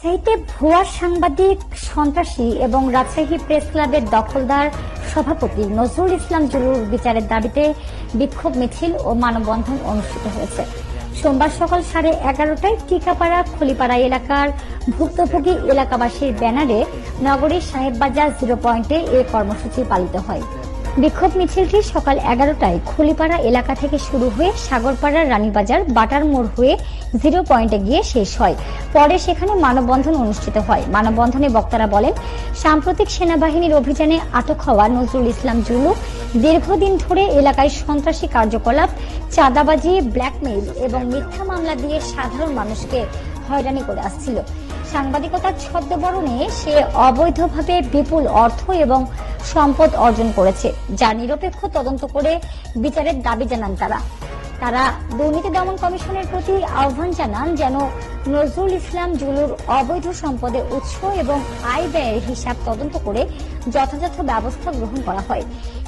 রাজশাহীতে ভুয়া সাংবাদিক, সন্ত্রাসী এবং রাজশাহী প্রেস ক্লাবের দখলদার সভাপতি নজরুল ইসলাম জুলুর বিচারের দাবিতে বিক্ষোভ মিছিল ও মানববন্ধন অনুষ্ঠিত হয়েছে। সোমবার সকাল 11:30টায় টিকাপাড়া খলিপাড়া এলাকার ভুক্তভোগী এলাকাবাসীর ব্যানারে নগরীর সাহেববাজার 0 পয়েন্টে এই কর্মসূচি পালিত হয়। বিক্ষোভ মিছিলটি সকাল 11টায় খলিপাড়া এলাকা থেকে শুরু হয়ে সাগরপাড়ার রানীবাজার বাটার মোড় হয়ে 0 পয়েন্টে গিয়ে শেষ হয়। পরে সেখানে মানববন্ধন অনুষ্ঠিত হয়। মানববন্ধনে বক্তারা বলেন, সাম্প্রতিক সেনাবাহিনীর অভিযানে আটক হওয়া নজরুল ইসলাম জুলু দীর্ঘদিন ধরে এলাকায় সন্ত্রাসী কার্যকলাপ, চাঁদাবাজি, ব্ল্যাকমেইল এবং মিথ্যা মামলা দিয়ে সাধারণ মানুষকে হয়রানি করে আসছিল। সাংবাদিকতার ছদ্মবরণে সে অবৈধভাবে বিপুল অর্থ এবং সম্পদ অর্জন করেছে, যা নিরপেক্ষ তদন্ত করে বিচারের দাবি জানান তারা দুর্নীতি দমন কমিশনের প্রতি আহ্বান জানান যেন নজরুল ইসলাম জুলুর অবৈধ সম্পদের উৎস এবং আয় ব্যয়ের হিসাব তদন্ত করে যথাযথ ব্যবস্থা গ্রহণ করা হয়।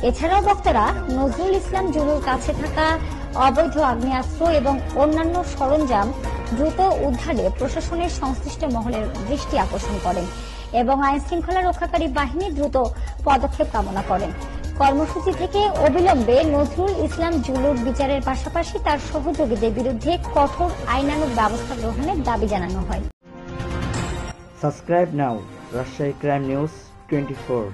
এছাড়াও বক্তারা নজরুল ইসলাম জুলুর কাছে থাকা অবৈধ আগ্নেয়াস্ত্র এবং অন্যান্য সরঞ্জাম দ্রুত উদ্ধারে প্রশাসনের সংশ্লিষ্ট মহলের দৃষ্টি আকর্ষণ করেন এবং আইন শৃঙ্খলা রক্ষাকারী বাহিনী দ্রুত পদক্ষেপ কামনা করেন। কর্মসূচি থেকে অবিলম্বে নজরুল ইসলাম জুলুর বিচারের পাশাপাশি তার সহযোগীদের বিরুদ্ধে কঠোর আইনানুগ ব্যবস্থা গ্রহণের দাবি জানানো হয়। Subscribe now, Rajshahi Crime News 24।